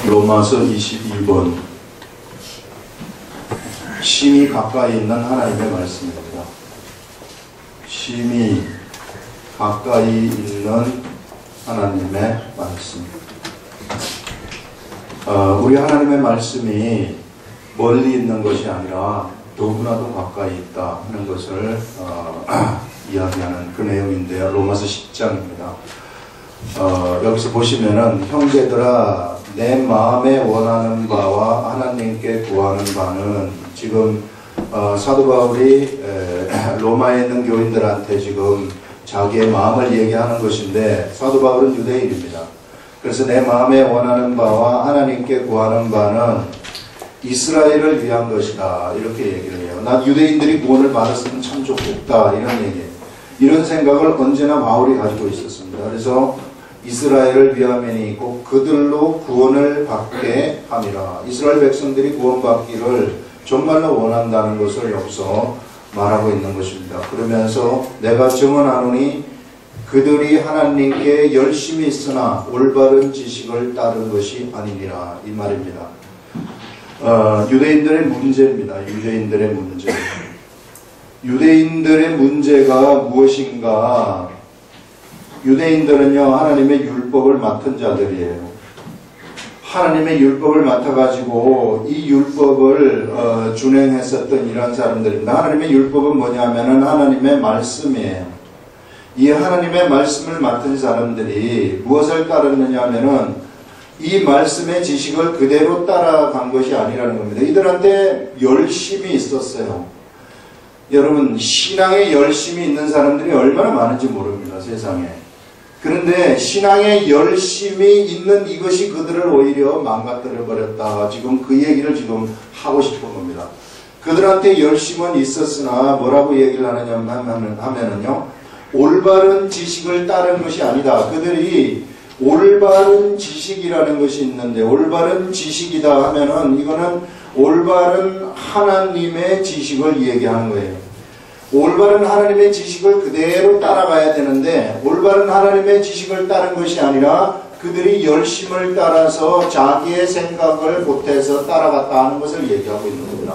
로마서 22번 심히 가까이 있는 하나님의 말씀입니다. 심히 가까이 있는 하나님의 말씀. 우리 하나님의 말씀이 멀리 있는 것이 아니라 너무나도 가까이 있다 하는 것을 이야기하는 그 내용인데요. 로마서 10장입니다. 여기서 보시면은 형제들아 내 마음에 원하는 바와 하나님께 구하는 바는, 지금 사도 바울이 로마에 있는 교인들한테 지금 자기의 마음을 얘기하는 것인데, 사도 바울은 유대인입니다. 그래서 내 마음에 원하는 바와 하나님께 구하는 바는 이스라엘을 위한 것이다 이렇게 얘기를 해요. 난 유대인들이 구원을 받았으면 참 좋겠다 이런 얘기예요. 이런 생각을 언제나 바울이 가지고 있었습니다. 그래서 이스라엘을 위함이 있고 그들로 구원을 받게 함이라. 이스라엘 백성들이 구원받기를 정말로 원한다는 것을 여기서 말하고 있는 것입니다. 그러면서 내가 증언하노니 그들이 하나님께 열심히 있으나 올바른 지식을 따른 것이 아니니라 이 말입니다. 유대인들의 문제입니다. 유대인들의 문제. 유대인들의 문제가 무엇인가? 유대인들은요, 하나님의 율법을 맡은 자들이에요. 하나님의 율법을 맡아가지고 이 율법을 준행했었던 이런 사람들입니다. 하나님의 율법은 뭐냐면은 하나님의 말씀이에요. 이 하나님의 말씀을 맡은 사람들이 무엇을 따랐느냐 하면은 이 말씀의 지식을 그대로 따라간 것이 아니라는 겁니다. 이들한테 열심이 있었어요. 여러분, 신앙에 열심이 있는 사람들이 얼마나 많은지 모릅니다, 세상에. 그런데 신앙에 열심이 있는 이것이 그들을 오히려 망가뜨려 버렸다. 지금 그 얘기를 지금 하고 싶은 겁니다. 그들한테 열심은 있었으나 뭐라고 얘기를 하느냐 하면은요, 올바른 지식을 따른 것이 아니다. 그들이 올바른 지식이라는 것이 있는데, 올바른 지식이다 하면은 이거는 올바른 하나님의 지식을 얘기하는 거예요. 올바른 하나님의 지식을 그대로 따라가야 되는데, 올바른 하나님의 지식을 따른 것이 아니라 그들이 열심을 따라서 자기의 생각을 보태서 따라갔다 하는 것을 얘기하고 있는 겁니다.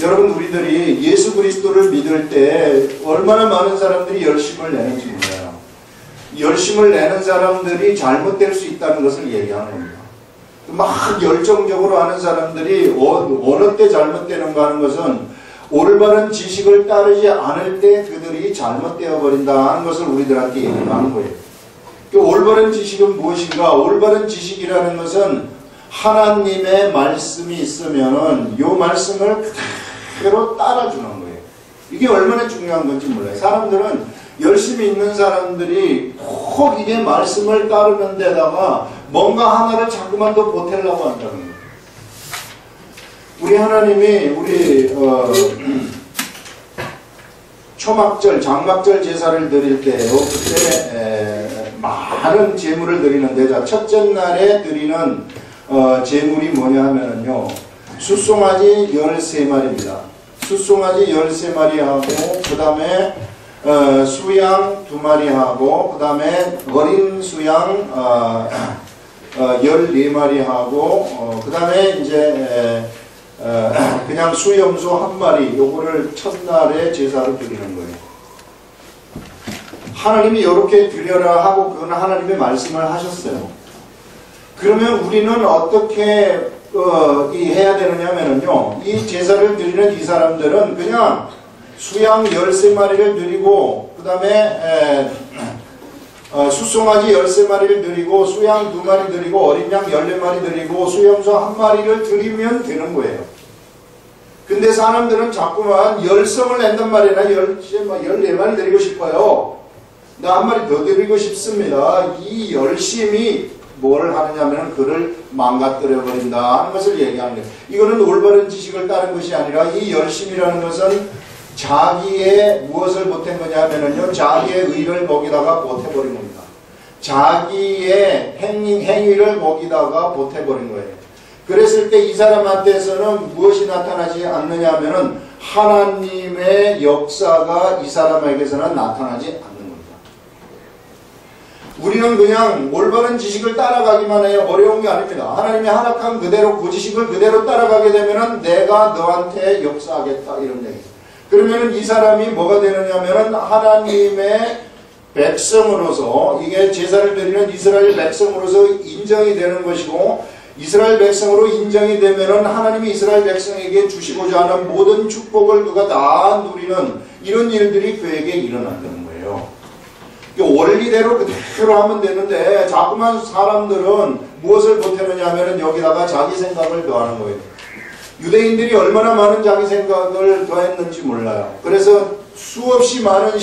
여러분, 우리들이 예수 그리스도를 믿을 때 얼마나 많은 사람들이 열심을 내는지 몰라요. 열심을 내는 사람들이 잘못될 수 있다는 것을 얘기하는 겁니다. 막 열정적으로 하는 사람들이 어느 때 잘못되는가 하는 것은 올바른 지식을 따르지 않을 때 그들이 잘못되어 버린다 하는 것을 우리들한테 얘기하는 거예요. 그 올바른 지식은 무엇인가? 올바른 지식이라는 것은 하나님의 말씀이 있으면은 이 말씀을 그대로 따라주는 거예요. 이게 얼마나 중요한 건지 몰라요. 사람들은 열심히 있는 사람들이 꼭 이게 말씀을 따르는 데다가 뭔가 하나를 자꾸만 더 보태려고 한다는 거예요. 우리 하나님이 우리 초막절, 장막절 제사를 드릴 때요, 그때 많은 제물을 드리는데, 자, 첫째 날에 드리는 제물이 뭐냐 하면은요, 숫송아지 13마리입니다. 숫송아지 13마리하고 그 다음에 수양 2마리하고 그 다음에 어린 수양 14마리하고 그 다음에 이제 그냥 수염소 1마리, 요거를 첫날에 제사로 드리는 거예요. 하나님이 이렇게 드려라 하고 그건 하나님의 말씀을 하셨어요. 그러면 우리는 어떻게 해야 되느냐면요, 이 제사를 드리는 이 사람들은 그냥 수양 13마리를 드리고 그 다음에 숫송아지 13마리를 드리고 수양 2마리 드리고 어린 양 14마리 드리고 수염소 1마리를 드리면 되는 거예요. 근데 사람들은 자꾸만 열성을 낸단 말이나 14마리 드리고 싶어요. 나 1마리 더 드리고 싶습니다. 이 열심이 뭘 하느냐면 그를 망가뜨려 버린다 하는 것을 얘기하는 거예요. 이거는 올바른 지식을 따른 것이 아니라 이 열심이라는 것은 자기의 무엇을 보탠 거냐면요, 자기의 의를 거기다가 보태버린 겁니다. 자기의 행위를 거기다가 보태버린 거예요. 그랬을 때 이 사람한테서는 무엇이 나타나지 않느냐 하면은 하나님의 역사가 이 사람에게서는 나타나지 않는 겁니다. 우리는 그냥 올바른 지식을 따라가기만 해요. 어려운 게 아닙니다. 하나님의 허락한 그대로 그 지식을 그대로 따라가게 되면은 내가 너한테 역사하겠다 이런 얘기예요. 그러면은 이 사람이 뭐가 되느냐면은 하나님의 백성으로서 이게 제사를 드리는 이스라엘 백성으로서 인정이 되는 것이고 이스라엘 백성으로 인정이 되면은 하나님이 이스라엘 백성에게 주시고자 하는 모든 축복을 그가 다 누리는 이런 일들이 그에게 일어난다는 거예요. 원리대로 그대로 하면 되는데 자꾸만 사람들은 무엇을 보태느냐 하면은 여기다가 자기 생각을 더하는 거예요. 유대인들이 얼마나 많은 자기 생각을 더했는지 몰라요. 그래서 수없이 많은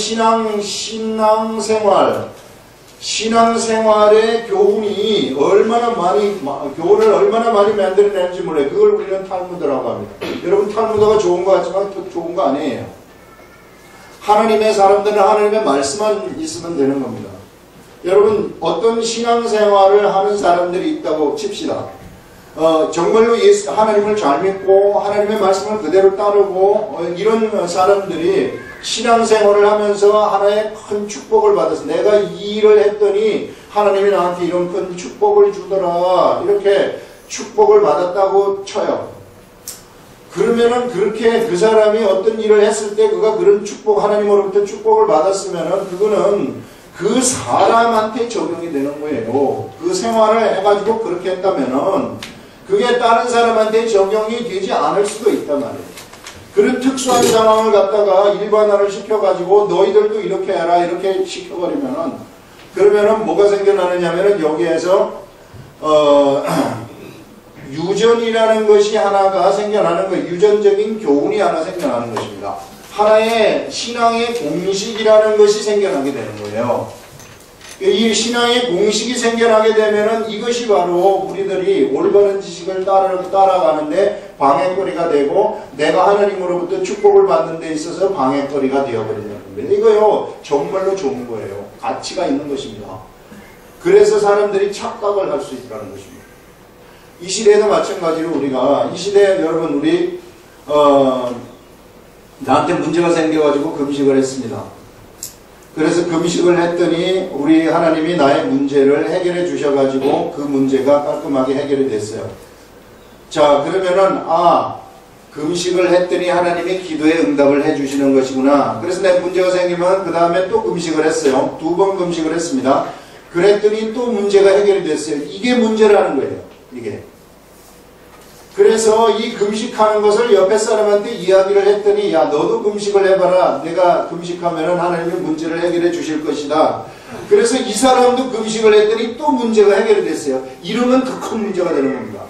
신앙생활의 교훈이 교훈을 얼마나 많이 만들어내는지 몰라요. 그걸 우리는 탈무드라고 합니다. 여러분 탈무드가 좋은 거 같지만 좋은 거 아니에요. 하나님의 사람들은 하나님의 말씀만 있으면 되는 겁니다. 여러분 어떤 신앙생활을 하는 사람들이 있다고 칩시다. 정말로 하나님을 잘 믿고 하나님의 말씀을 그대로 따르고 이런 사람들이 신앙생활을 하면서 하나의 큰 축복을 받아서 내가 이 일을 했더니 하나님이 나한테 이런 큰 축복을 주더라 이렇게 축복을 받았다고 쳐요. 그러면은 그렇게 그 사람이 어떤 일을 했을 때 그가 그런 축복 하나님으로부터 축복을 받았으면은 그거는 그 사람한테 적용이 되는 거예요. 그 생활을 해가지고 그렇게 했다면은 그게 다른 사람한테 적용이 되지 않을 수도 있단 말이에요. 그런 특수한 상황을 갖다가 일반화를 시켜가지고 너희들도 이렇게 해라 이렇게 시켜버리면은 그러면은 뭐가 생겨나느냐면은 여기에서 유전이라는 것이 하나가 생겨나는 거예요. 유전적인 교훈이 하나 생겨나는 것입니다. 하나의 신앙의 공식이라는 것이 생겨나게 되는 거예요. 이 신앙의 공식이 생겨나게 되면은 이것이 바로 우리들이 올바른 지식을 따라가는데 방해거리가 되고 내가 하나님으로부터 축복을 받는 데 있어서 방해거리가 되어버린다는 겁니다. 이거요 정말로 좋은 거예요. 가치가 있는 것입니다. 그래서 사람들이 착각을 할 수 있다는 것입니다. 이 시대에도 마찬가지로 우리가 이 시대에 여러분 우리 나한테 문제가 생겨가지고 금식을 했습니다. 그래서 금식을 했더니 우리 하나님이 나의 문제를 해결해 주셔가지고 그 문제가 깔끔하게 해결이 됐어요. 자 그러면은 금식을 했더니 하나님이 기도에 응답을 해 주시는 것이구나. 그래서 내 문제가 생기면 그 다음에 또 금식을 했어요. 2번 금식을 했습니다. 그랬더니 또 문제가 해결이 됐어요. 이게 문제라는 거예요. 이게. 그래서 이 금식하는 것을 옆에 사람한테 이야기를 했더니 야 너도 금식을 해봐라. 내가 금식하면 하나님이 문제를 해결해 주실 것이다. 그래서 이 사람도 금식을 했더니 또 문제가 해결이 됐어요. 이러면 더 큰 문제가 되는 겁니다.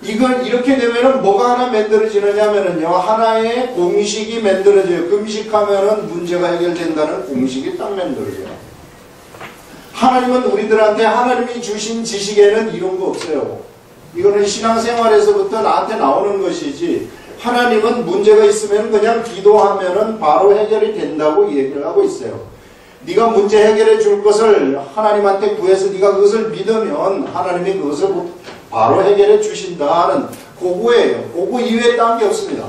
이걸 이렇게 되면은 뭐가 하나 만들어지느냐면은요 하나의 공식이 만들어져요. 금식하면은 문제가 해결된다는 공식이 딱 만들어져요. 하나님은 우리들한테 하나님이 주신 지식에는 이런 거 없어요. 이거는 신앙생활에서부터 나한테 나오는 것이지 하나님은 문제가 있으면 그냥 기도하면은 바로 해결이 된다고 얘기를 하고 있어요. 네가 문제 해결해 줄 것을 하나님한테 구해서 네가 그것을 믿으면 하나님이 그것을 바로 해결해 주신다는 그거예요. 그거 이외에 딴 게 없습니다.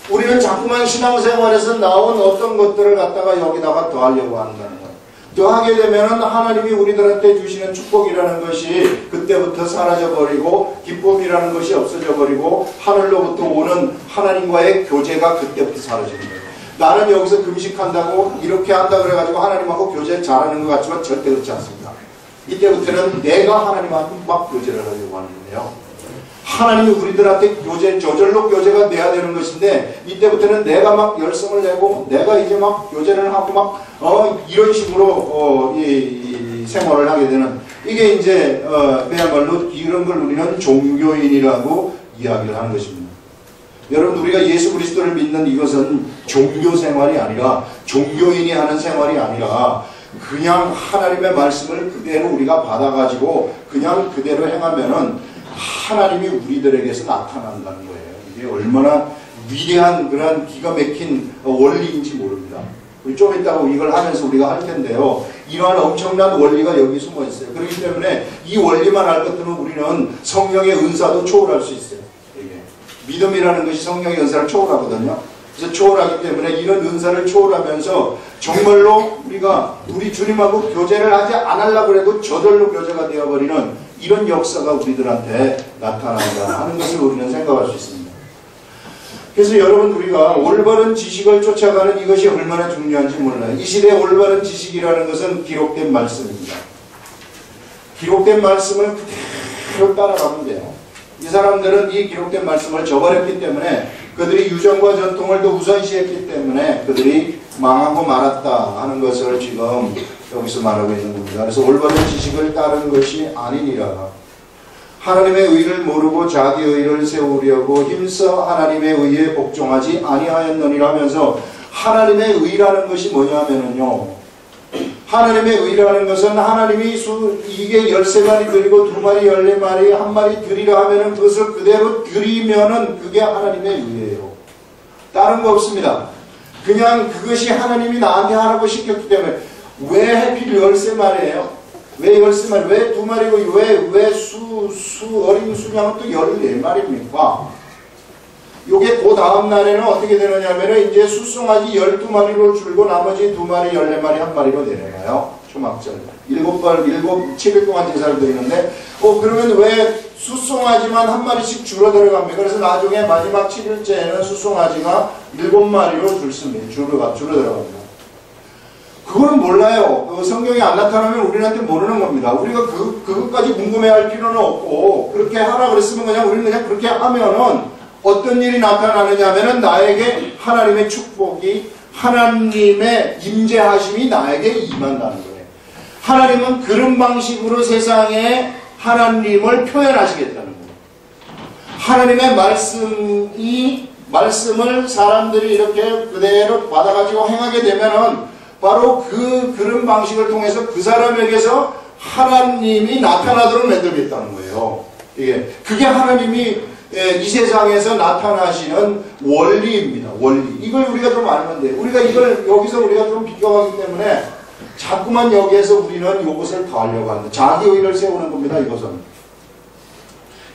우리는 자꾸만 신앙생활에서 나온 어떤 것들을 갖다가 여기다가 더하려고 한다는 거예요. 더하게 되면은 하나님이 우리들한테 주시는 축복이라는 것이 그때부터 사라져버리고 기쁨이라는 것이 없어져버리고 하늘로부터 오는 하나님과의 교제가 그때부터 사라지는 거예요. 나는 여기서 금식한다고 이렇게 한다 그래가지고 하나님하고 교제 잘하는 것 같지만 절대 그렇지 않습니다. 이때부터는 내가 하나님하고 막 교제를 하려고 하는 거예요. 하나님이 우리들한테 교제, 저절로 교제가 돼야 되는 것인데 이때부터는 내가 막 열성을 내고 내가 이제 막 교제를 하고 막 이런 식으로 이 생활을 하게 되는 이게 이제 그야말로 이런 걸 우리는 종교인이라고 이야기를 하는 것입니다. 여러분 우리가 예수 그리스도를 믿는 이것은 종교 생활이 아니라 종교인이 하는 생활이 아니라 그냥 하나님의 말씀을 그대로 우리가 받아가지고 그냥 그대로 행하면은 하나님이 우리들에게서 나타난다는 거예요. 이게 얼마나 위대한 그런 기가 막힌 원리인지 모릅니다. 좀 이따가 이걸 하면서 우리가 할 텐데요. 이러한 엄청난 원리가 여기 숨어 있어요. 그렇기 때문에 이 원리만 알 것 같으면 우리는 성령의 은사도 초월할 수 있어요. 이게. 믿음이라는 것이 성령의 은사를 초월하거든요. 그래서 초월하기 때문에 이런 은사를 초월하면서 정말로 우리가 우리 주님하고 교제를 하지 않으려고 해도 저절로 교제가 되어버리는 이런 역사가 우리들한테 나타난다 하는 것을 우리는 생각할 수 있습니다. 그래서 여러분, 우리가 올바른 지식을 쫓아가는 이것이 얼마나 중요한지 몰라요. 이 시대의 올바른 지식이라는 것은 기록된 말씀입니다. 기록된 말씀을 그대로 따라가면 돼요. 이 사람들은 이 기록된 말씀을 저버렸기 때문에, 그들이 유전과 전통을 더 우선시했기 때문에 그들이 망하고 말았다 하는 것을 지금 여기서 말하고 있는 겁니다. 그래서 올바른 지식을 따른 것이 아니니라. 하나님의 의를 모르고 자기 의를 세우려고 힘써 하나님의 의에 복종하지 아니하였느니라 하면서, 하나님의 의라는 것이 뭐냐면요, 하나님의 의라는 것은 하나님이 이게 13마리 드리고 2마리 14마리 1마리 드리라 하면은 그것을 그대로 드리면은 그게 하나님의 의예요. 다른 거 없습니다. 그냥 그것이 하나님이 나한테 하라고 시켰기 때문에. 왜 하필 13마리예요? 왜 13마리? 왜 2마리고 왜 어린 수량은 또 14마리입니까? 요게 그 다음 날에는 어떻게 되느냐면은 이제 숫송아지 12마리로 줄고 나머지 2마리, 14마리, 1마리로 내려가요. 초막절. 7일 동안 제사를 드리는데, 그러면 왜 숫송아지만 1마리씩 줄어들어갑니까? 그래서 나중에 마지막 7일째에는 숫송아지가 7마리로 줄어들어갑니다. 그거는 몰라요. 성경이 안 나타나면 우리한테 모르는 겁니다. 우리가 그것까지 궁금해할 필요는 없고, 그렇게 하라 그랬으면 우리는 그냥 그렇게 하면은 어떤 일이 나타나느냐 하면은 나에게 하나님의 축복이, 하나님의 임재하심이 나에게 임한다는 거예요. 하나님은 그런 방식으로 세상에 하나님을 표현하시겠다는 거예요. 하나님의 말씀을 사람들이 이렇게 그대로 받아가지고 행하게 되면은 바로 그런 방식을 통해서 그 사람에게서 하나님이 나타나도록 만들겠다는 거예요. 그게 하나님이 이 세상에서 나타나시는 원리입니다. 원리. 이걸 우리가 좀 알면 돼요. 여기서 우리가 좀 비껴가기 때문에 자꾸만 여기에서 우리는 이것을 더 하려고 합니다. 자기 의를 세우는 겁니다.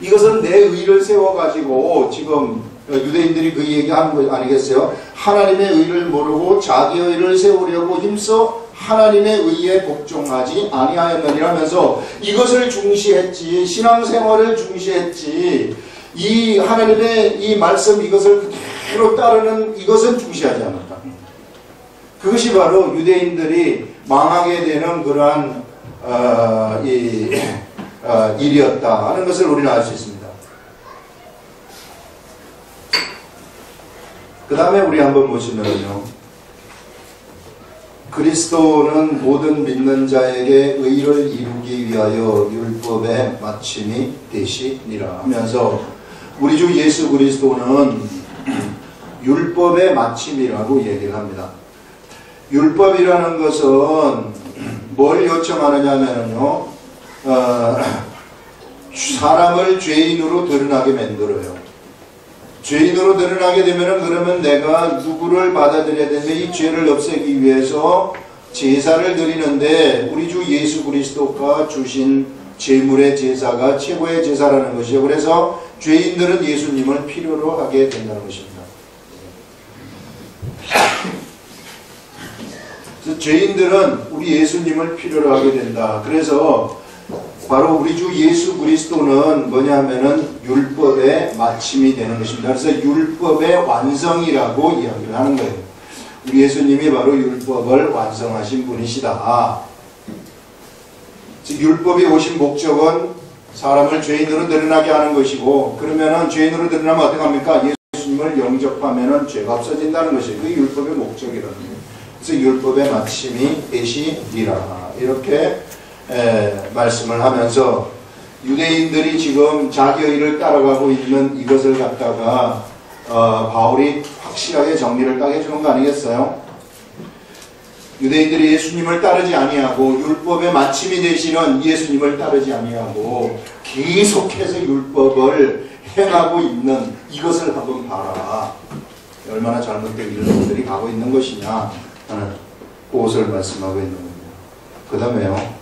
이것은 내 의를 세워가지고 지금 유대인들이 그 얘기하는 거 아니겠어요? 하나님의 의를 모르고 자기 의를 세우려고 힘써 하나님의 의에 복종하지 아니하였느니라 하면서 이것을 중시했지, 신앙생활을 중시했지, 이 하나님의 이 말씀 이것을 그대로 따르는 이것은 중시하지 않았다. 그것이 바로 유대인들이 망하게 되는 그러한 일이었다 하는 것을 우리는 알 수 있습니다. 그 다음에 우리 한번 보시면요, 그리스도는 모든 믿는 자에게 의를 이루기 위하여 율법의 마침이 되시니라 하면서, 우리 주 예수 그리스도는 율법의 마침이라고 얘기를 합니다. 율법이라는 것은 뭘 요청하느냐면요, 사람을 죄인으로 드러나게 만들어요. 죄인으로 드러나게 되면은, 그러면 내가 누구를 받아들여야 되는데, 이 죄를 없애기 위해서 제사를 드리는데, 우리 주 예수 그리스도가 주신 제물의 제사가 최고의 제사라는 것이죠. 그래서 죄인들은 예수님을 필요로 하게 된다는 것입니다. 그래서 죄인들은 우리 예수님을 필요로 하게 된다. 그래서 바로 우리 주 예수 그리스도는 뭐냐면은 율법의 마침이 되는 것입니다. 그래서 율법의 완성이라고 이야기를 하는 거예요. 우리 예수님이 바로 율법을 완성하신 분이시다. 즉 율법이 오신 목적은 사람을 죄인으로 드러나게 하는 것이고, 그러면은 죄인으로 드러나면 어떻게 합니까? 예수님을 영접하면은 죄가 없어진다는 것이 그 율법의 목적이라는 거예요. 그래서 율법의 마침이 되시리라 이렇게 말씀을 하면서, 유대인들이 지금 자기 의를 따라가고 있는 이것을 갖다가 바울이 확실하게 정리를 딱 해주는 거 아니겠어요? 유대인들이 예수님을 따르지 아니하고 율법의 마침이 되시는 예수님을 따르지 아니하고 계속해서 율법을 행하고 있는 이것을 한번 봐라. 얼마나 잘못된 일을 그들이 가고 있는 것이냐 하는 그것을 말씀하고 있는 겁니다. 그 다음에요,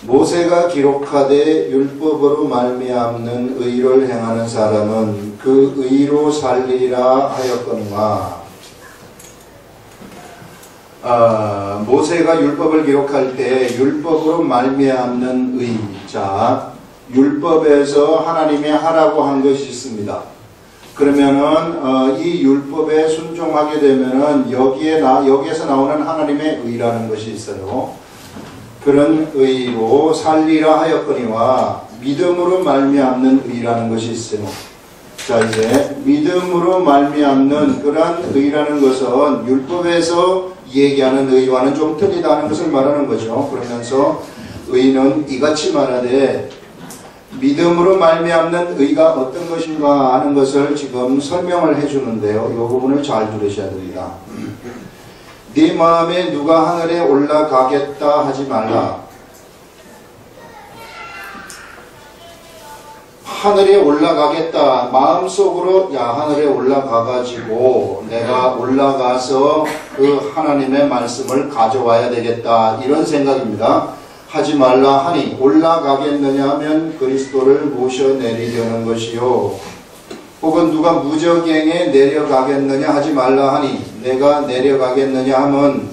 모세가 기록하되 율법으로 말미암는 의를 행하는 사람은 그 의로 살리라 하였거니와. 모세가 율법을 기록할 때 율법으로 말미암는 의, 자 율법에서 하나님이 하라고 한 것이 있습니다. 그러면은 이 율법에 순종하게 되면은 여기에서 나오는 하나님의 의라는 것이 있어요. 그런 의로 살리라 하였거니와 믿음으로 말미암는 의라는 것이 있어요. 자 이제 믿음으로 말미암는 그러한 의라는 것은 율법에서 얘기하는 의와는 좀 틀리다는 것을 말하는 거죠. 그러면서 의는 이같이 말하되 믿음으로 말미암는 의가 어떤 것인가 하는 것을 지금 설명을 해주는데요. 이 부분을 잘 들으셔야 됩니다. 네 마음에 누가 하늘에 올라가겠다 하지 말라. 하늘에 올라가겠다. 마음속으로 야 하늘에 올라가가지고 내가 올라가서 그 하나님의 말씀을 가져와야 되겠다. 이런 생각입니다. 하지 말라 하니 올라가겠느냐 하면 그리스도를 모셔내리려는 것이요. 혹은 누가 무저갱에 내려가겠느냐 하지 말라 하니 내가 내려가겠느냐 하면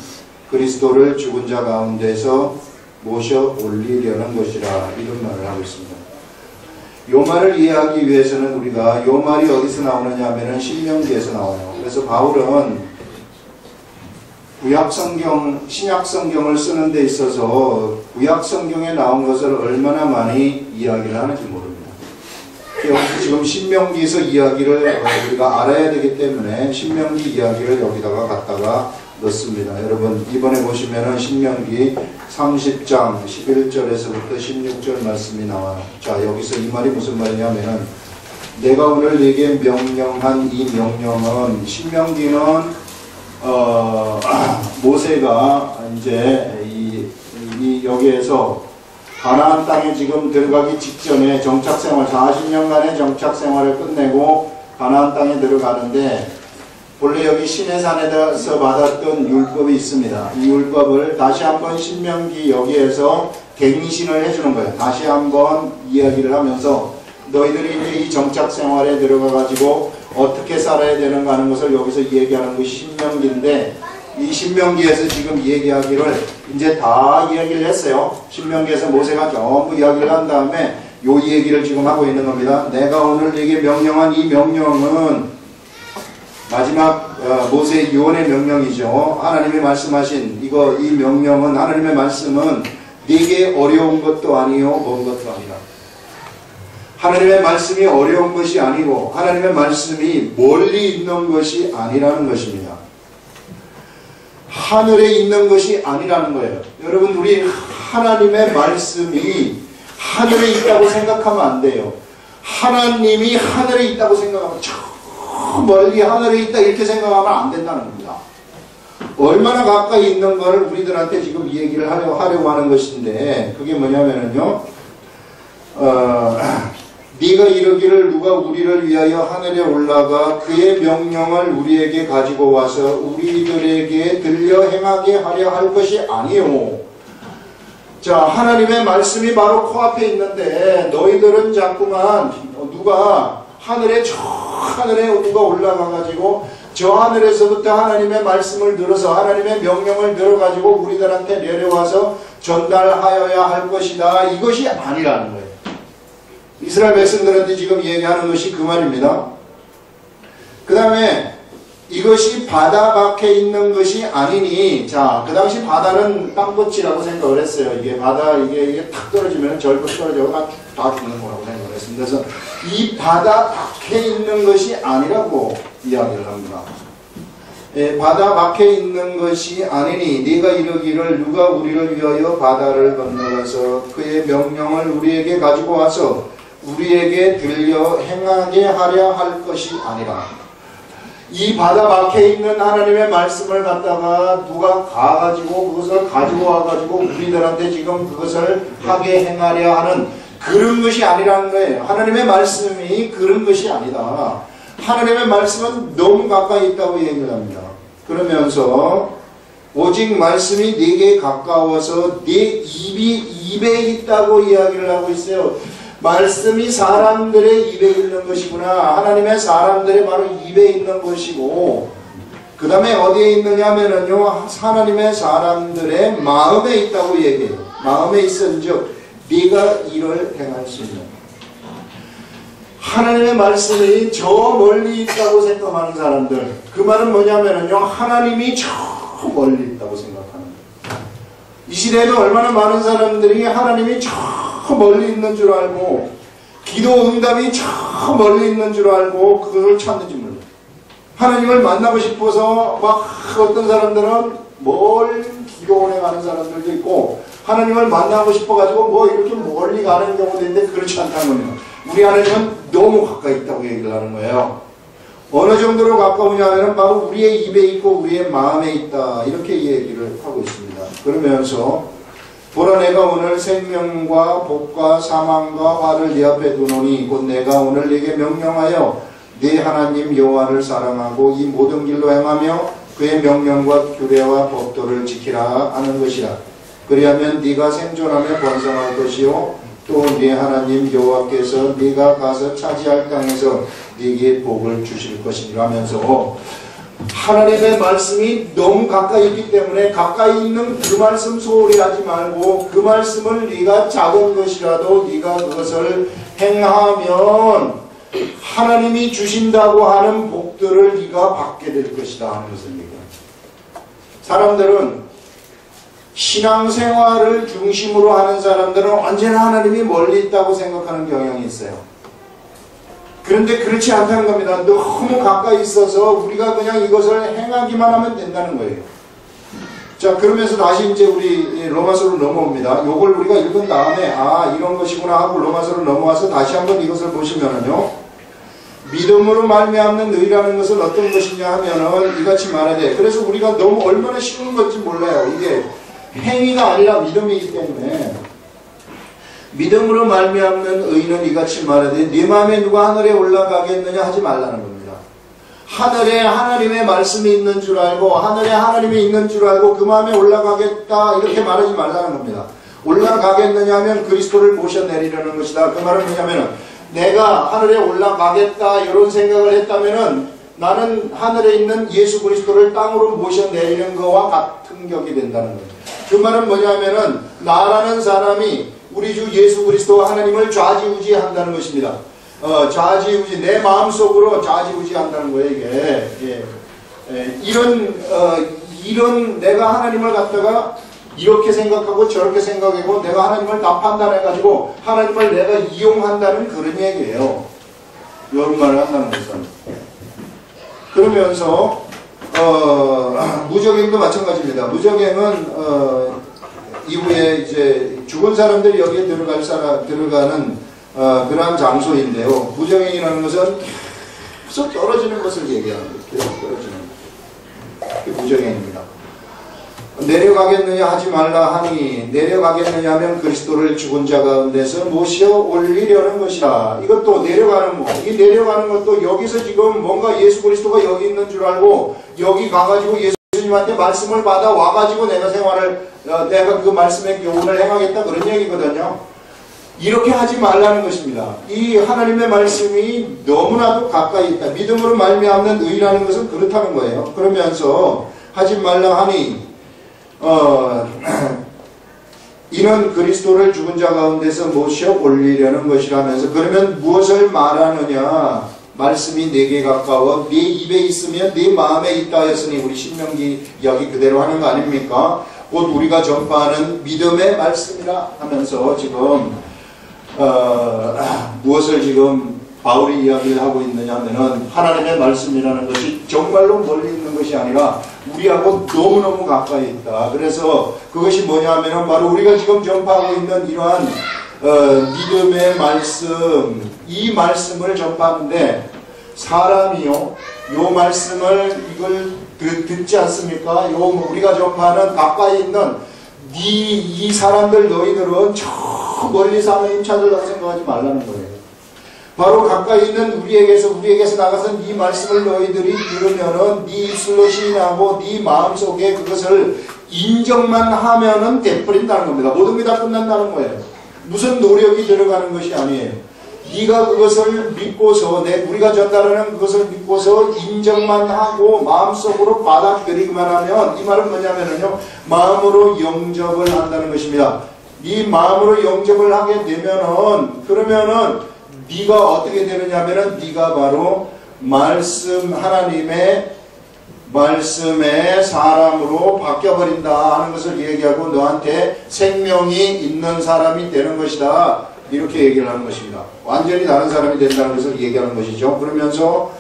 그리스도를 죽은 자 가운데서 모셔 올리려는 것이라. 이런 말을 하고 있습니다. 요 말을 이해하기 위해서는 우리가 요 말이 어디서 나오느냐 하면은 신명기에서 나와요. 그래서 바울은 구약성경, 신약성경을 쓰는 데 있어서 구약성경에 나온 것을 얼마나 많이 이야기를 하는지 모릅니다. 지금 신명기에서 이야기를 우리가 알아야 되기 때문에 신명기 이야기를 여기다가 갖다가 넣습니다. 여러분 이번에 보시면은 신명기 30장 11절에서부터 16절 말씀이 나와요. 자 여기서 이 말이 무슨 말이냐면은 내가 오늘 네게 명령한 이 명령은 신명기는 모세가 이제 여기에서 가나안 땅에 지금 들어가기 직전에 정착생활 40년간의 정착생활을 끝내고 가나안 땅에 들어가는데 본래 여기 시내산에서 받았던 율법이 있습니다. 이 율법을 다시 한번 신명기 여기에서 갱신을 해주는 거예요. 다시 한번 이야기를 하면서 너희들이 이제 이 정착생활에 들어가가지고 어떻게 살아야 되는가 하는 것을 여기서 얘기하는 것이 신명기인데 이 신명기에서 지금 얘기하기를 이제 다 이야기를 했어요. 신명기에서 모세가 전부 이야기를 한 다음에 요 얘기를 지금 하고 있는 겁니다. 내가 오늘 네게 명령한 이 명령은 마지막 모세의 유언의 명령이죠. 하나님이 말씀하신 이 명령은 하나님의 말씀은 네게 어려운 것도 아니요 먼 것도 아니라. 하나님의 말씀이 어려운 것이 아니고 하나님의 말씀이 멀리 있는 것이 아니라는 것입니다. 하늘에 있는 것이 아니라는 거예요. 여러분 우리 하나님의 말씀이 하늘에 있다고 생각하면 안 돼요. 하나님이 하늘에 있다고 생각하면 저 멀리 하늘에 있다 이렇게 생각하면 안 된다는 겁니다. 얼마나 가까이 있는 걸 우리들한테 지금 얘기를 하려고 하는 것인데 그게 뭐냐면은요 네가 이르기를 누가 우리를 위하여 하늘에 올라가 그의 명령을 우리에게 가지고 와서 우리들에게 들려 행하게 하려 할 것이 아니요. 자 하나님의 말씀이 바로 코앞에 있는데 너희들은 자꾸만 누가 하늘에 누가 올라가가지고 저 하늘에서부터 하나님의 말씀을 들어서 하나님의 명령을 들어가지고 우리들한테 내려와서 전달하여야 할 것이다. 이것이 아니라는 거예요. 이스라엘 백성들한테 지금 얘기하는 것이 그 말입니다. 그 다음에 이것이 바다 밖에 있는 것이 아니니 자, 그 당시 바다는 땅끝이라고 생각을 했어요. 이게 바다 이게 탁 떨어지면 절벽 떨어져서 다 죽는 거라고 생각을 했습니다. 그래서 이 바다 밖에 있는 것이 아니라고 이야기를 합니다. 예, 바다 밖에 있는 것이 아니니 네가 이르기를 누가 우리를 위하여 바다를 건너가서 그의 명령을 우리에게 가지고 와서 우리에게 들려 행하게 하려 할 것이 아니라. 이 바다 밖에 있는 하나님의 말씀을 갖다가 누가 가가지고 그것을 가지고 와가지고 우리들한테 지금 그것을 하게 행하려 하는 그런 것이 아니라는 거예요. 하나님의 말씀이 그런 것이 아니다. 하나님의 말씀은 너무 가까이 있다고 얘기를 합니다. 그러면서 오직 말씀이 네게 가까워서 네 입이 이 입에 있다고 이야기를 하고 있어요. 말씀이 사람들의 입에 있는 것이구나. 하나님의 사람들의 바로 입에 있는 것이고, 그 다음에 어디에 있느냐 하면은요, 하나님의 사람들의 마음에 있다고 얘기해요. 마음에 있은즉 네가 이를 행할 수 있는. 하나님의 말씀이 저 멀리 있다고 생각하는 사람들, 그 말은 뭐냐면은요, 하나님이 저 멀리 있다고 생각하는 거예요. 이 시대에는 얼마나 많은 사람들이 하나님이 저 멀리 있는 줄 알고, 기도 응답이 저 멀리 있는 줄 알고 그걸 찾는지 몰라요. 하나님을 만나고 싶어서 막 어떤 사람들은 멀 기도원에 가는 사람들도 있고, 하나님을 만나고 싶어가지고 뭐 이렇게 멀리 가는 경우도 있는데 그렇지 않다는 겁니다. 우리 하나님은 너무 가까이 있다고 얘기를 하는 거예요. 어느 정도로 가까우냐 하면 바로 우리의 입에 있고 우리의 마음에 있다, 이렇게 얘기를 하고 있습니다. 그러면서 보라, 내가 오늘 생명과 복과 사망과 화를 네 앞에 두노니 곧 내가 오늘 네게 명령하여 네 하나님 여호와를 사랑하고 이 모든 길로 행하며 그의 명령과 규례와 법도를 지키라 하는 것이라. 그리하면 네가 생존하며 번성할 것이요 또 네 하나님 여호와께서 네가 가서 차지할 땅에서 네게 복을 주실 것이라 하면서, 하나님의 말씀이 너무 가까이 있기 때문에 가까이 있는 그 말씀 소홀히 하지 말고, 그 말씀을 네가 작은 것이라도 네가 그것을 행하면 하나님이 주신다고 하는 복들을 네가 받게 될 것이다 하는 것을 얘기합니다. 사람들은 신앙생활을 중심으로 하는 사람들은 언제나 하나님이 멀리 있다고 생각하는 경향이 있어요. 그런데 그렇지 않다는 겁니다. 너무 가까이 있어서 우리가 그냥 이것을 행하기만 하면 된다는 거예요. 자, 그러면서 다시 이제 우리 로마서로 넘어옵니다. 요걸 우리가 읽은 다음에 아, 이런 것이구나 하고 로마서로 넘어와서 다시 한번 이것을 보시면은요, 믿음으로 말미암는 의라는 것은 어떤 것이냐 하면은 이같이 말하되, 그래서 우리가 너무 얼마나 쉬운 건지 몰라요. 이게 행위가 아니라 믿음이기 때문에, 믿음으로 말미암는 의는 이같이 말하되 네 마음에 누가 하늘에 올라가겠느냐 하지 말라는 겁니다. 하늘에 하나님의 말씀이 있는 줄 알고, 하늘에 하나님이 있는 줄 알고 그 마음에 올라가겠다 이렇게 말하지 말라는 겁니다. 올라가겠느냐 하면 그리스도를 모셔내리려는 것이다. 그 말은 뭐냐면은, 내가 하늘에 올라가겠다 이런 생각을 했다면은 나는 하늘에 있는 예수 그리스도를 땅으로 모셔내리는 것과 같은 격이 된다는 거예요. 그 말은 뭐냐면은, 나라는 사람이 우리 주 예수 그리스도와 하나님을 좌지우지한다는 것입니다. 좌지우지, 내 마음속으로 좌지우지한다는 거예요, 이게. 이런 내가 하나님을 갖다가 이렇게 생각하고 저렇게 생각하고 내가 하나님을 다 판단해가지고 하나님을 내가 이용한다는 그런 얘기예요. 이런 말을 한다는 것은. 그러면서 무적행도 마찬가지입니다. 무적행은 이후에 이제 죽은 사람들이 여기에 들어가는 그러한 장소인데요. 무적행이라는 것은 계속 떨어지는 것을 얘기하는 거예요. 계속 떨어지는 것. 그게 무적행입니다. 내려가겠느냐 하지 말라 하니, 내려가겠느냐 하면 그리스도를 죽은 자 가운데서 모셔 올리려는 것이라. 이것도 내려가는 거. 이 내려가는 것도 여기서 지금 뭔가 예수 그리스도가 여기 있는 줄 알고 여기 가가지고 예수님한테 말씀을 받아 와가지고 내가 그 말씀의 교훈을 행하겠다 그런 얘기거든요. 이렇게 하지 말라는 것입니다. 이 하나님의 말씀이 너무나도 가까이 있다. 믿음으로 말미암는 의라는 것은 그렇다는 거예요. 그러면서 하지 말라 하니, 이는 그리스도를 죽은 자 가운데서 모셔 올리려는 것이라면서, 그러면 무엇을 말하느냐? 말씀이 내게 가까워 네 입에 있으면 네 마음에 있다 하였으니, 우리 신명기 이야기 그대로 하는 거 아닙니까? 곧 우리가 전파하는 믿음의 말씀이라 하면서 지금 무엇을 지금 바울이 이야기를 하고 있느냐 하면은, 하나님의 말씀이라는 것이 정말로 멀리 있는 것이 아니라 우리하고 너무너무 가까이 있다. 그래서 그것이 뭐냐 하면은 바로 우리가 지금 전파하고 있는 이러한 믿음의 말씀, 이 말씀을 전파하는데, 사람이요, 요 말씀을 이걸 듣지 않습니까? 요 우리가 전파하는 가까이 있는 이 사람들, 너희들은 저 멀리 사는 임차들라고 생각하지 말라는 거예요. 바로 가까이 있는 우리에게서 나가서 이 말씀을 너희들이 들으면은 네 입술로 시인하고 네 마음속에 그것을 인정만 하면은 돼버린다는 겁니다. 모든 게 다 끝난다는 거예요. 무슨 노력이 들어가는 것이 아니에요. 네가 그것을 믿고서 우리가 전달하는 그것을 믿고서 인정만 하고 마음속으로 받아들이기만 하면, 이 말은 뭐냐면요, 마음으로 영접을 한다는 것입니다. 이 마음으로 영접을 하게 되면은, 그러면은 네가 어떻게 되느냐면은 네가 바로 하나님의 말씀의 사람으로 바뀌어버린다 하는 것을 얘기하고, 너한테 생명이 있는 사람이 되는 것이다, 이렇게 얘기를 하는 것입니다. 완전히 다른 사람이 된다는 것을 얘기하는 것이죠. 그러면서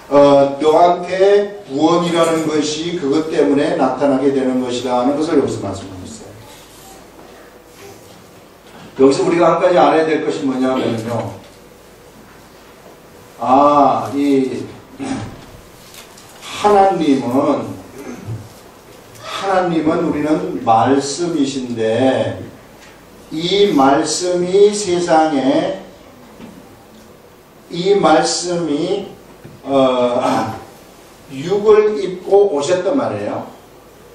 너한테 구원이라는 것이 그것 때문에 나타나게 되는 것이다 하는 것을 여기서 말씀하고 있어요. 여기서 우리가 한 가지 알아야 될 것이 뭐냐면요, 이 하나님은 우리는 말씀이신데, 이 말씀이 세상에, 이 말씀이 육을 입고 오셨단 말이에요.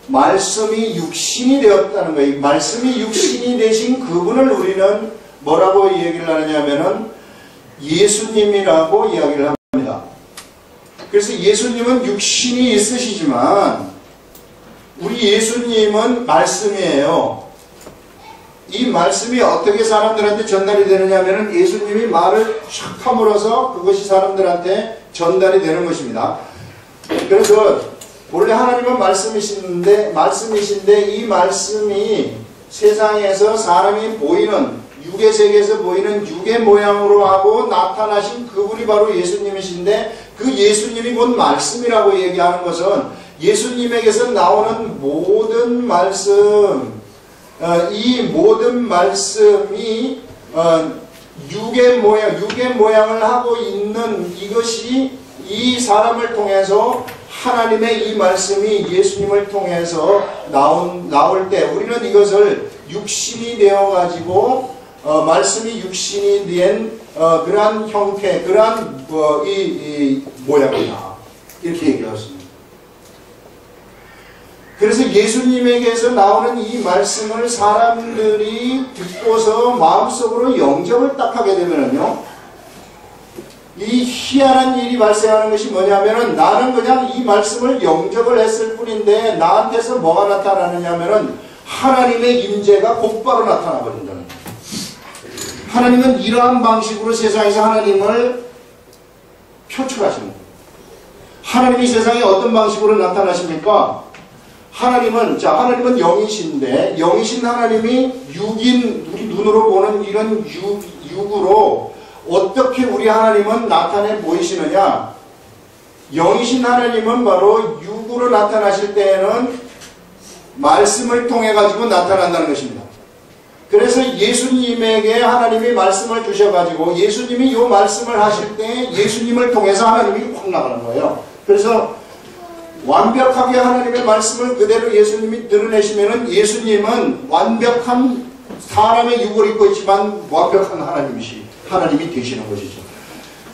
말씀이 육신이 되었다는 거예요. 말씀이 육신이 되신 그분을 우리는 뭐라고 얘기를 하느냐면은 예수님이라고 이야기를 합니다. 그래서 예수님은 육신이 있으시지만 우리 예수님은 말씀이에요. 이 말씀이 어떻게 사람들한테 전달이 되느냐 하면은 예수님이 말을 촥 함으로써 그것이 사람들한테 전달이 되는 것입니다. 그래서 원래 하나님은 말씀이신데 이 말씀이 세상에서 사람이 보이는, 육의 세계에서 보이는 육의 모양으로 하고 나타나신 그분이 바로 예수님이신데, 그 예수님이 곧 말씀이라고 얘기하는 것은 예수님에게서 나오는 모든 말씀, 이 모든 말씀이 육의 모양을 하고 있는 이것이 이 사람을 통해서, 하나님의 이 말씀이 예수님을 통해서 나올 때 우리는 이것을 육신이 되어가지고 말씀이 육신이 된 그러한 형태, 그러한 이 모양이다, 이렇게 얘기했습니다. 그래서 예수님에게서 나오는 이 말씀을 사람들이 듣고서 마음속으로 영접을 딱 하게 되면요, 이 희한한 일이 발생하는 것이 뭐냐면은, 나는 그냥 이 말씀을 영접을 했을 뿐인데 나한테서 뭐가 나타나느냐면은 하나님의 임재가 곧바로 나타나 버린다는 거예요. 하나님은 이러한 방식으로 세상에서 하나님을 표출하시는 거예요. 하나님이 세상에 어떤 방식으로 나타나십니까? 하나님은 영이신데, 영이신 하나님이 우리 눈으로 보는 이런 육으로 어떻게 우리 하나님은 나타내 보이시느냐? 영이신 하나님은 바로 육으로 나타나실 때에는 말씀을 통해 가지고 나타난다는 것입니다. 그래서 예수님에게 하나님이 말씀을 주셔가지고 예수님이 이 말씀을 하실 때 예수님을 통해서 하나님이 확 나가는 거예요. 그래서 완벽하게 하나님의 말씀을 그대로 예수님이 드러내시면은 예수님은 완벽한 사람의 육을 입고 있지만 완벽한 하나님이 되시는 것이죠.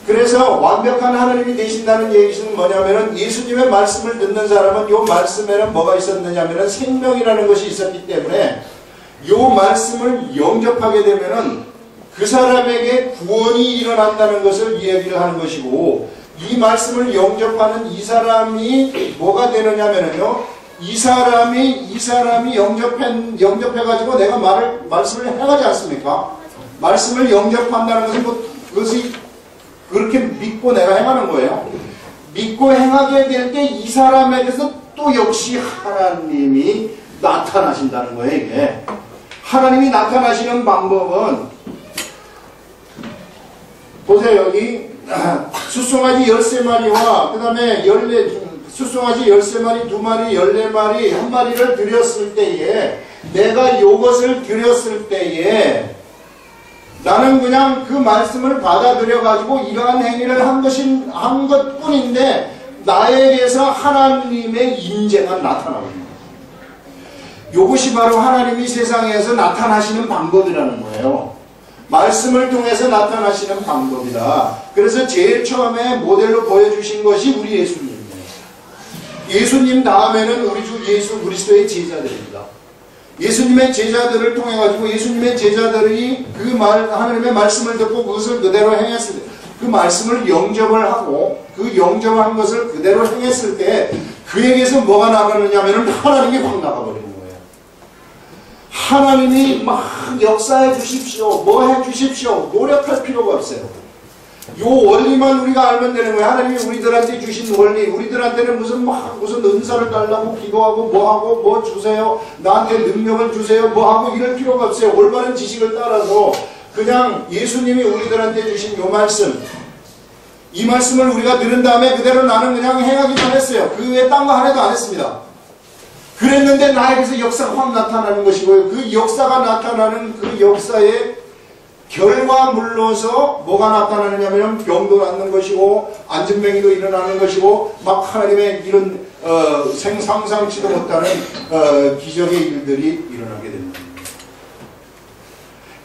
그래서 완벽한 하나님이 되신다는 얘기는 뭐냐면은, 예수님의 말씀을 듣는 사람은 이 말씀에는 뭐가 있었느냐면은 생명이라는 것이 있었기 때문에 이 말씀을 영접하게 되면은 그 사람에게 구원이 일어난다는 것을 이야기를 하는 것이고, 이 말씀을 영접하는 이 사람이 뭐가 되느냐면요, 이 사람이 영접해가지고 내가 말씀을 행하지 않습니까? 말씀을 영접한다는 것은 그것이 그렇게 믿고 내가 행하는 거예요. 믿고 행하게 될 때 이 사람에게서 또 역시 하나님이 나타나신다는 거예요. 이게 하나님이 나타나시는 방법은, 보세요. 여기 숫송아지 13마리와 그 다음에 숫송아지 13마리, 2마리, 14마리, 1마리를 드렸을 때에, 내가 이것을 드렸을 때에 나는 그냥 그 말씀을 받아들여 가지고 이러한 행위를 한 것뿐인데 나에게서 하나님의 임재가 나타나거든요. 이것이 바로 하나님이 세상에서 나타나시는 방법이라는 거예요. 말씀을 통해서 나타나시는 방법이다. 그래서 제일 처음에 모델로 보여주신 것이 우리 예수님이에요. 예수님 다음에는 우리 주 예수 그리스도의 제자들입니다. 예수님의 제자들을 통해 가지고 예수님의 제자들이 하나님의 말씀을 듣고 그것을 그대로 행했을 때, 그 말씀을 영접을 하고 그 영접한 것을 그대로 행했을 때 그에게서 뭐가 나가느냐면은 하나님이 확 나가버리는 거예요. 하나님이 막 역사해 주십시오, 뭐 해 주십시오, 노력할 필요가 없어요. 요 원리만 우리가 알면 되는 거예요. 하나님이 우리들한테 주신 원리, 우리들한테는 무슨 은사를 달라고 기도하고 뭐하고 뭐 주세요, 나한테 능력을 주세요, 뭐하고 이럴 필요가 없어요. 올바른 지식을 따라서 그냥 예수님이 우리들한테 주신 요 말씀, 이 말씀을 우리가 들은 다음에 그대로 나는 그냥 행하기만 했어요. 그 외에 딴 거 하나도 안 했습니다. 그랬는데 나에게서 역사가 확 나타나는 것이고요. 그 역사가 나타나는 그 역사의 결과물로서 뭐가 나타나느냐면 병도 낫는 것이고 안진뱅이도 일어나는 것이고 막 하나님의 이런 상상치도 못하는 기적의 일들이 일어나게 됩니다.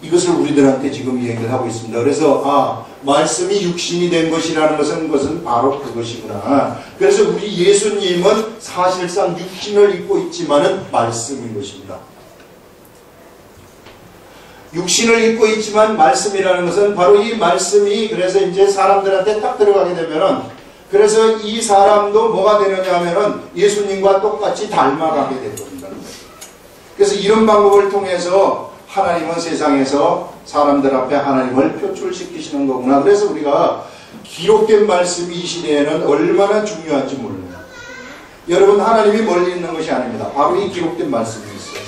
이것을 우리들한테 지금 얘기를 하고 있습니다. 그래서 말씀이 육신이 된 것이라는 것은 바로 그것이구나. 그래서 우리 예수님은 사실상 육신을 입고 있지만은 말씀인 것입니다. 육신을 입고 있지만 말씀이라는 것은 바로 이 말씀이 그래서 이제 사람들한테 딱 들어가게 되면은 그래서 이 사람도 뭐가 되느냐 하면은 예수님과 똑같이 닮아가게 될 겁니다. 그래서 이런 방법을 통해서 하나님은 세상에서 사람들 앞에 하나님을 표출시키시는 거구나. 그래서 우리가 기록된 말씀이 이 시대에는 얼마나 중요한지 몰라요. 여러분, 하나님이 멀리 있는 것이 아닙니다. 바로 이 기록된 말씀이 있어요.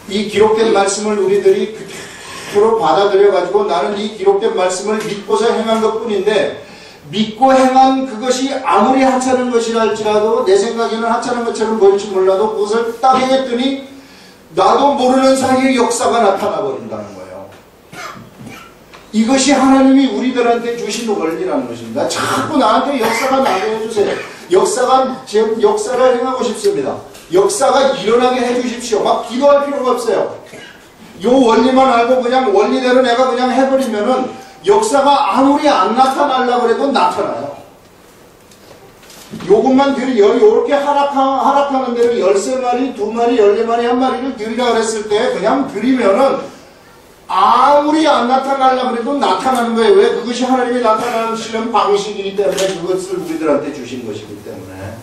이 기록된 말씀을 우리들이 그대로 받아들여 가지고 나는 이 기록된 말씀을 믿고서 행한 것 뿐인데, 믿고 행한 그것이 아무리 하찮은 것이라 할지라도 내 생각에는 하찮은 것처럼 보일지 몰라도 그것을 딱 행했더니 나도 모르는 사이에 역사가 나타나 버린다는 거예요. 이것이 하나님이 우리들한테 주신 원리라는 것입니다. 자꾸 나한테 역사가 나게 해주세요. 역사를 행하고 싶습니다. 역사가 일어나게 해주십시오. 막 기도할 필요가 없어요. 요 원리만 알고 그냥 원리대로 내가 그냥 해버리면은 역사가 아무리 안 나타나려고 해도 나타나요. 요것만 요렇게 하락하는 대로 13마리, 2마리, 14마리, 1마리를 드리라 그랬을 때 그냥 드리면은 아무리 안 나타나려고 해도 나타나는 거예요. 왜? 그것이 하나님이 나타나시는 방식이기 때문에, 그것을 우리들한테 주신 것이기 때문에.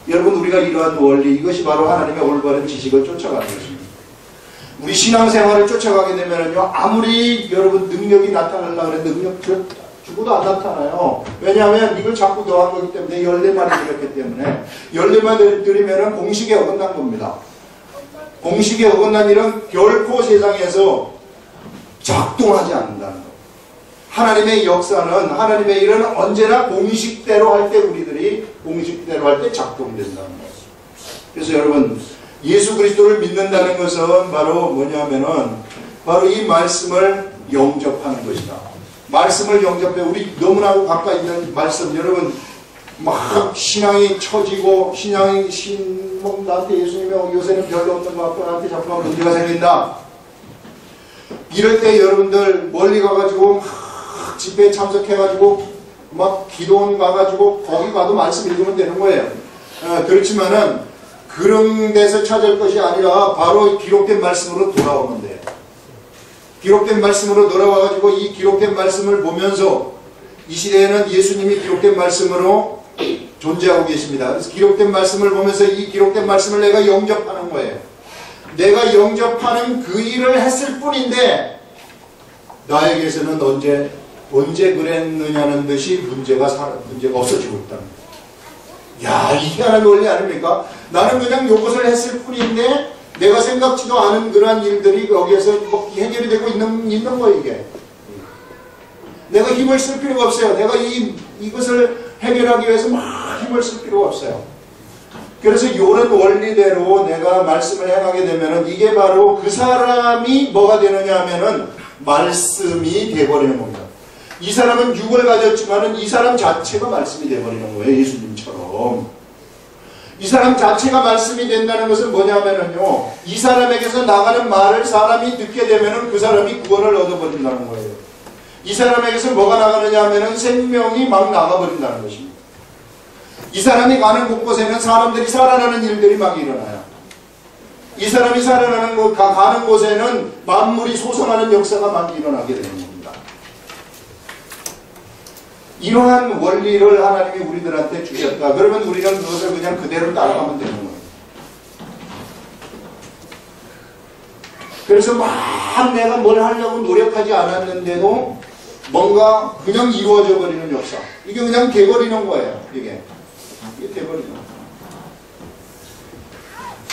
여러분, 우리가 이러한 원리, 이것이 바로 하나님의 올바른 지식을 쫓아가는 것입니다. 우리 신앙생활을 쫓아가게 되면요, 아무리 여러분 능력이 나타나려고 해도 능력 죽어도 안 나타나요. 왜냐하면 이걸 자꾸 더한 거기 때문에, 14마리 들었기 때문에 14마리 들이면은 공식에 어긋난 겁니다. 공식에 어긋난 일은 결코 세상에서 작동하지 않는다는 것. 하나님의 역사는, 하나님의 일은 언제나 공식대로 할 때 우리들이 공식대로 할 때 작동된다는 것. 그래서 여러분, 예수 그리스도를 믿는다는 것은 바로 뭐냐면은 바로 이 말씀을 영접하는 것이다. 말씀을 영접해. 우리 너무나 가까이 있는 말씀, 여러분 막 신앙이 처지고 나한테 예수님이 요새는 별로 없는 것 같고 나한테 자꾸만 문제가 생긴다. 이럴 때 여러분들 멀리 가가지고 막 집회에 참석해가지고 막 기도원 가가지고 거기 가도 말씀 읽으면 되는 거예요. 그렇지만은 그런 데서 찾을 것이 아니라 바로 기록된 말씀으로 돌아오면 돼요. 기록된 말씀으로 돌아와가지고 이 기록된 말씀을 보면서, 이 시대에는 예수님이 기록된 말씀으로 존재하고 계십니다. 그래서 기록된 말씀을 보면서 이 기록된 말씀을 내가 영접하는 거예요. 내가 영접하는 그 일을 했을 뿐인데 나에게서는 언제 그랬느냐는 듯이 문제가 없어지고 있다는 거예요. 야, 이게 하나님의 원리 아닙니까? 나는 그냥 요것을 했을 뿐인데 내가 생각지도 않은 그러한 일들이 여기에서 뭐 해결이 되고 있는 거예요, 이게. 내가 힘을 쓸 필요가 없어요. 내가 이것을 해결하기 위해서 막 힘을 쓸 필요가 없어요. 그래서 이런 원리대로 내가 말씀을 행하게 되면은 이게 바로 그 사람이 뭐가 되느냐 하면은 말씀이 되어버리는 겁니다. 이 사람은 육을 가졌지만은 이 사람 자체가 말씀이 되어버리는 거예요. 예수님처럼. 이 사람 자체가 말씀이 된다는 것은 뭐냐면은요, 이 사람에게서 나가는 말을 사람이 듣게 되면은 그 사람이 구원을 얻어버린다는 거예요. 이 사람에게서 뭐가 나가느냐 하면은 생명이 막 나가버린다는 것입니다. 이 사람이 가는 곳곳에는 사람들이 살아나는 일들이 막 일어나요. 이 사람이 살아나는 곳, 가는 곳에는 만물이 소성하는 역사가 막 일어나게 되는 겁니다. 이러한 원리를 하나님이 우리들한테 주셨다. 그러면 우리는 그것을 그냥 그대로 따라가면 되는 거예요. 그래서 막 내가 뭘 하려고 노력하지 않았는데도 뭔가 그냥 이루어져 버리는 역사. 이게 그냥 돼버리는 거예요. 이게 돼버리는 거예요.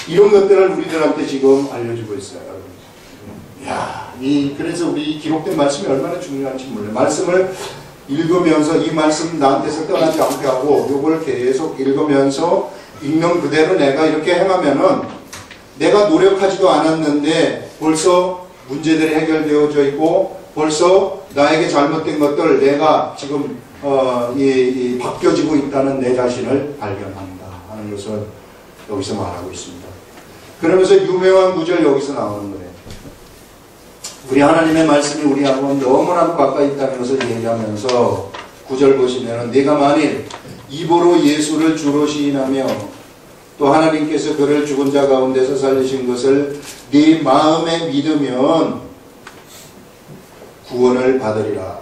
이런 것들을 우리들한테 지금 알려주고 있어요. 야, 그래서 우리 기록된 말씀이 얼마나 중요한지 몰라요. 말씀을 읽으면서 이 말씀 나한테서 떠나지 않게 하고 이걸 계속 읽으면서 읽는 그대로 내가 이렇게 행하면은 내가 노력하지도 않았는데 벌써 문제들이 해결되어져 있고 벌써 나에게 잘못된 것들 내가 지금 바뀌어지고 있다는 내 자신을 발견한다 하는 것을 여기서 말하고 있습니다. 그러면서 유명한 구절 여기서 나오는 거예요. 우리 하나님의 말씀이 우리하고 너무나도 가까이 있다는 것을 얘기하면서 구절 보시면 네가 만일 입으로 예수를 주로 시인하며 또 하나님께서 그를 죽은 자 가운데서 살리신 것을 네 마음에 믿으면 구원을 받으리라.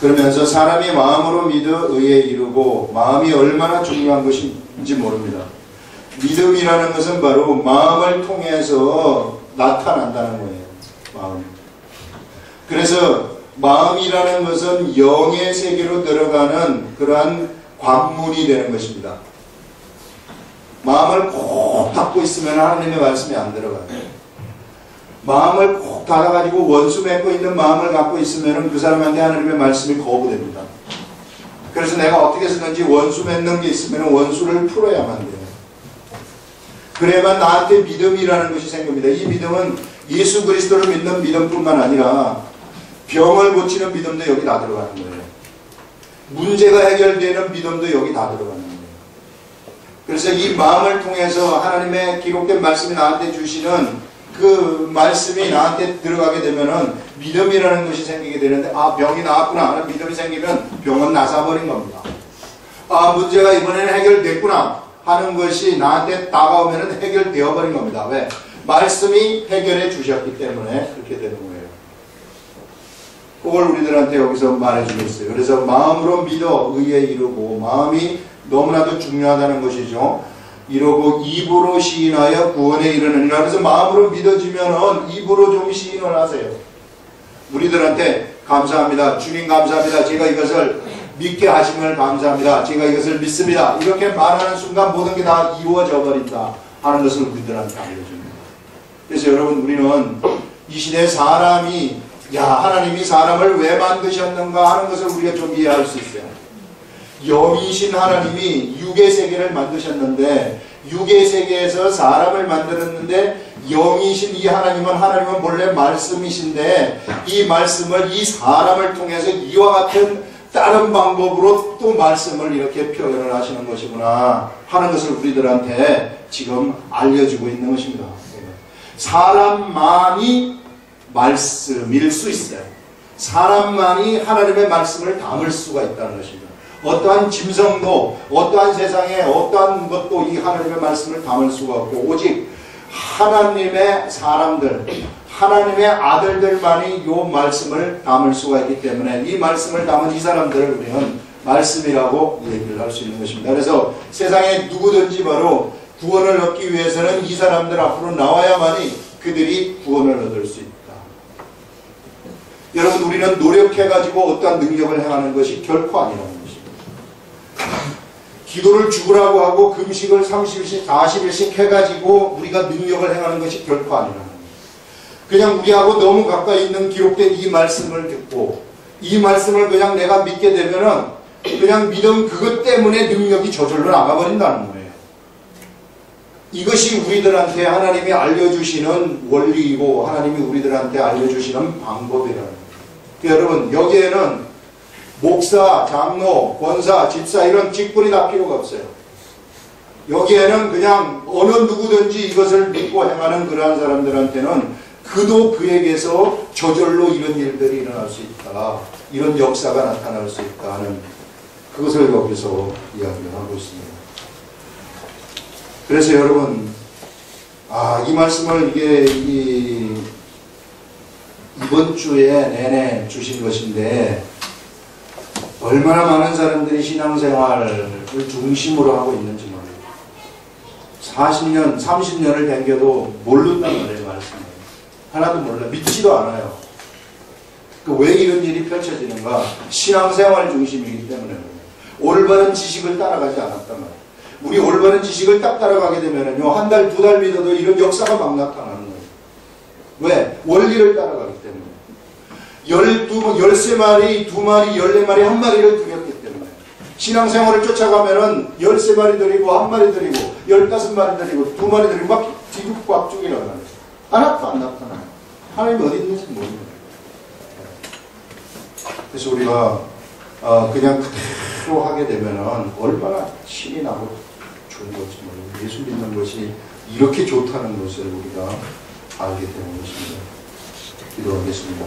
그러면서 사람이 마음으로 믿어 의에 이르고 마음이 얼마나 중요한 것인지 모릅니다. 믿음이라는 것은 바로 마음을 통해서 나타난다는 거예요. 마음. 그래서 마음이라는 것은 영의 세계로 들어가는 그러한 관문이 되는 것입니다. 마음을 꼭 닫고 있으면 하나님의 말씀이 안 들어가요. 마음을 꼭 닫아가지고 원수 맺고 있는 마음을 갖고 있으면 그 사람한테 하나님의 말씀이 거부됩니다. 그래서 내가 어떻게 해서든지 원수 맺는 게 있으면 원수를 풀어야만 돼요. 그래야만 나한테 믿음이라는 것이 생깁니다. 이 믿음은 예수 그리스도를 믿는 믿음뿐만 아니라 병을 고치는 믿음도 여기 다 들어가는 거예요. 문제가 해결되는 믿음도 여기 다 들어가는 거예요. 그래서 이 마음을 통해서 하나님의 기록된 말씀이 나한테 주시는 그 말씀이 나한테 들어가게 되면은 믿음이라는 것이 생기게 되는데 병이 나았구나 하는 믿음이 생기면 병은 나사버린 겁니다. 문제가 이번에는 해결됐구나 하는 것이 나한테 다가오면은 해결되어 버린 겁니다. 왜? 말씀이 해결해 주셨기 때문에 그렇게 되는 거예요. 그걸 우리들한테 여기서 말해주고 있어요. 그래서 마음으로 믿어 의에 이르고 마음이 너무나도 중요하다는 것이죠. 이러고 입으로 시인하여 구원에 이르느니라. 그래서 마음으로 믿어지면은 입으로 좀 시인을 하세요. 우리들한테 감사합니다. 주님 감사합니다. 제가 이것을 믿게 하심을 감사합니다. 제가 이것을 믿습니다. 이렇게 말하는 순간 모든 게 다 이루어져 버린다 하는 것을 우리들한테 알려줍니다. 그래서 여러분 우리는 이 시대 사람이 하나님이 사람을 왜 만드셨는가 하는 것을 우리가 좀 이해할 수 있어요. 영이신 하나님이 육의 세계를 만드셨는데 육의 세계에서 사람을 만들었는데 영이신 이 하나님은 본래 말씀이신데 이 말씀을 이 사람을 통해서 이와 같은 다른 방법으로 또 말씀을 이렇게 표현을 하시는 것이구나 하는 것을 우리들한테 지금 알려주고 있는 것입니다. 사람만이 말씀일 수 있어요. 사람만이 하나님의 말씀을 담을 수가 있다는 것입니다. 어떠한 짐승도 어떠한 세상에 어떠한 것도 이 하나님의 말씀을 담을 수가 없고 오직 하나님의 사람들 하나님의 아들들만이 이 말씀을 담을 수가 있기 때문에 이 말씀을 담은 이 사람들을 우리는 말씀이라고 얘기를 할 수 있는 것입니다. 그래서 세상에 누구든지 바로 구원을 얻기 위해서는 이 사람들 앞으로 나와야만이 그들이 구원을 얻을 수 있다. 여러분 우리는 노력해가지고 어떠한 능력을 행하는 것이 결코 아니라는 것입니다. 기도를 죽으라고 하고 금식을 30일씩 40일씩 해가지고 우리가 능력을 행하는 것이 결코 아니라는 것입니다. 그냥 우리하고 너무 가까이 있는 기록된 이 말씀을 듣고 이 말씀을 그냥 내가 믿게 되면은 그냥 믿음 그것 때문에 능력이 저절로 나가버린다는 거예요. 이것이 우리들한테 하나님이 알려주시는 원리이고 하나님이 우리들한테 알려주시는 방법이라는 거예요. 여러분 여기에는 목사, 장로, 권사, 집사 이런 직분이 다 필요가 없어요. 여기에는 그냥 어느 누구든지 이것을 믿고 행하는 그러한 사람들한테는 그도 그에게서 저절로 이런 일들이 일어날 수 있다. 이런 역사가 나타날 수 있다 하는 그것을 여기서 이야기를 하고 있습니다. 그래서 여러분, 이 말씀을 이번 주에 내내 주신 것인데, 얼마나 많은 사람들이 신앙생활을 중심으로 하고 있는지 몰라요. 40년, 30년을 댕겨도 모른단 말이에요, 말씀을. 하나도 몰라. 믿지도 않아요. 왜 이런 일이 펼쳐지는가? 신앙생활 중심이기 때문에 그래요. 올바른 지식을 따라가지 않았단 말이에요. 우리 올바른 지식을 딱 따라가게 되면은요, 한 달, 두 달 믿어도 이런 역사가 막 나타나는 거예요. 왜? 원리를 따라가기 때문에. 13마리, 2마리, 14마리, 1마리를 드렸기 때문에. 신앙생활을 쫓아가면은 13마리 드리고, 1마리 드리고, 15마리 드리고, 2마리 드리고, 막 뒤죽박죽이라는 거예요. 하나도 안 나타나요. 하나님 어디 있는지 모릅니다. 그래서 우리가 그냥 그대로 하게 되면은 얼마나 신이 나고 좋은 것인지 모르고, 예수 믿는 것이 이렇게 좋다는 것을 우리가 알게 되는 것입니다. 기도하겠습니다.